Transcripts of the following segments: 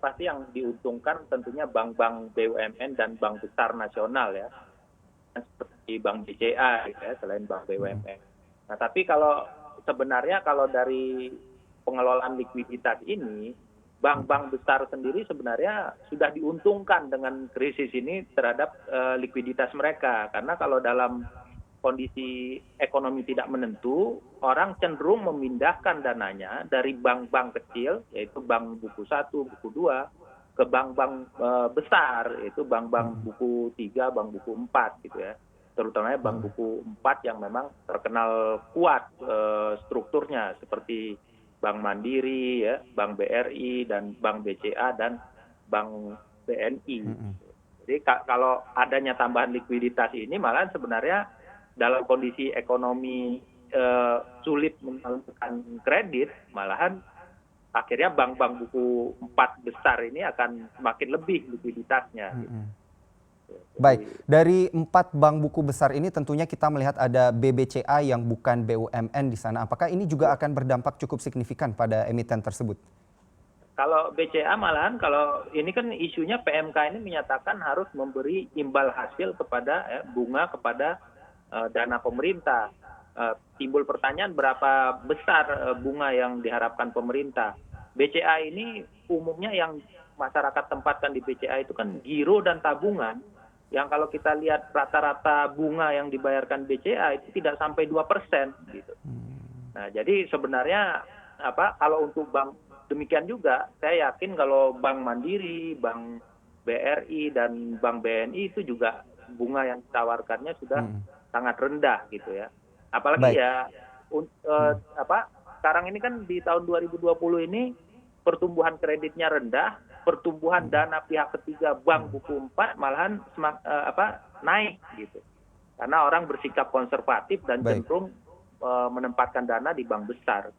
pasti yang diuntungkan tentunya bank-bank BUMN dan bank besar nasional ya, seperti Bank BCA gitu ya, selain bank BUMN. Nah, tapi kalau sebenarnya kalau dari pengelolaan likuiditas ini, bank-bank besar sendiri sebenarnya sudah diuntungkan dengan krisis ini terhadap likuiditas mereka. Karena kalau dalam kondisi ekonomi tidak menentu, orang cenderung memindahkan dananya dari bank-bank kecil, yaitu bank buku 1, buku 2, ke bank-bank besar, yaitu bank-bank buku 3, bank buku 4 gitu ya. Terutama bank buku 4 yang memang terkenal kuat strukturnya, seperti Bank Mandiri, ya, Bank BRI, dan Bank BCA, dan Bank BNI. Jadi kalau adanya tambahan likuiditas ini malah sebenarnya dalam kondisi ekonomi sulit menyalurkan kredit, malahan akhirnya bank-bank buku 4 besar ini akan semakin lebih likuiditasnya. Baik, dari 4 bank buku besar ini tentunya kita melihat ada BBCA yang bukan BUMN di sana. Apakah ini juga akan berdampak cukup signifikan pada emiten tersebut? Kalau BCA malahan, kalau ini kan isunya PMK ini menyatakan harus memberi imbal hasil kepada bunga kepada dana pemerintah. Timbul pertanyaan berapa besar bunga yang diharapkan pemerintah. BCA ini umumnya yang masyarakat tempatkan di BCA itu kan giro dan tabungan, yang kalau kita lihat rata-rata bunga yang dibayarkan BCA itu tidak sampai 2% gitu. Nah, jadi sebenarnya kalau untuk bank demikian juga, saya yakin kalau Bank Mandiri, Bank BRI, dan Bank BNI itu juga bunga yang ditawarkannya sudah sangat rendah gitu ya. Apalagi sekarang ini kan di tahun 2020 ini pertumbuhan kreditnya rendah, pertumbuhan dana pihak ketiga bank buku 4 malahan naik gitu. Karena orang bersikap konservatif dan cenderung menempatkan dana di bank besar.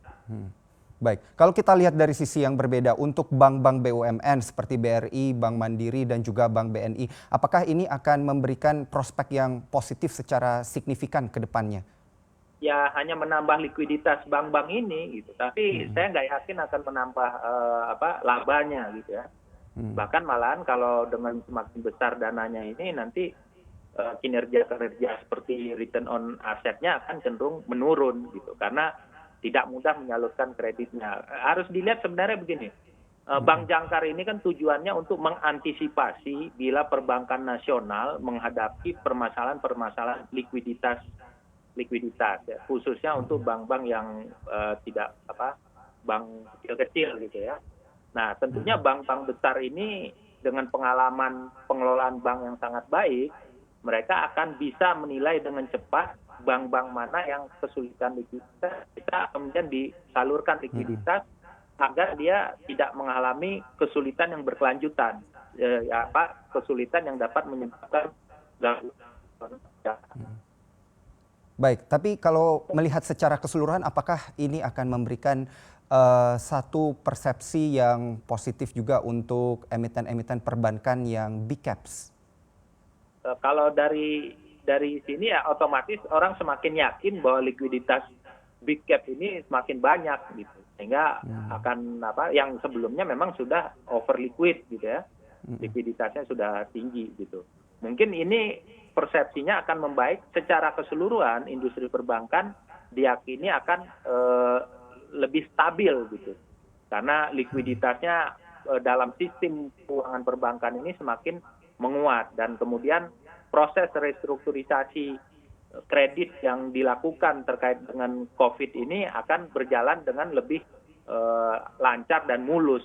Baik, kalau kita lihat dari sisi yang berbeda untuk bank-bank BUMN seperti BRI, Bank Mandiri, dan juga Bank BNI, apakah ini akan memberikan prospek yang positif secara signifikan ke depannya? Ya hanya menambah likuiditas bank-bank ini gitu, tapi saya nggak yakin akan menambah labanya gitu ya. Bahkan malahan kalau dengan semakin besar dananya ini nanti kinerja seperti return on assetnya akan cenderung menurun gitu, karena tidak mudah menyalurkan kreditnya. Harus dilihat sebenarnya begini, bank jangkar ini kan tujuannya untuk mengantisipasi bila perbankan nasional menghadapi permasalahan likuiditas ya, khususnya untuk bank-bank yang tidak bank kecil-kecil gitu ya. Nah, tentunya bank-bank besar ini dengan pengalaman pengelolaan bank yang sangat baik, mereka akan bisa menilai dengan cepat bank-bank mana yang kesulitan likuiditas, kita kemudian disalurkan likuiditas agar dia tidak mengalami kesulitan yang berkelanjutan, kesulitan yang dapat menyebabkan gangguan. Baik, tapi kalau melihat secara keseluruhan, apakah ini akan memberikan satu persepsi yang positif juga untuk emiten-emiten perbankan yang big caps? Kalau dari sini ya otomatis orang semakin yakin bahwa likuiditas big cap ini semakin banyak gitu, sehingga akan yang sebelumnya memang sudah over liquid gitu ya, likuiditasnya sudah tinggi gitu. Mungkin ini persepsinya akan membaik secara keseluruhan. Industri perbankan diyakini akan lebih stabil gitu, karena likuiditasnya dalam sistem keuangan perbankan ini semakin menguat, dan kemudian proses restrukturisasi kredit yang dilakukan terkait dengan COVID ini akan berjalan dengan lebih lancar dan mulus.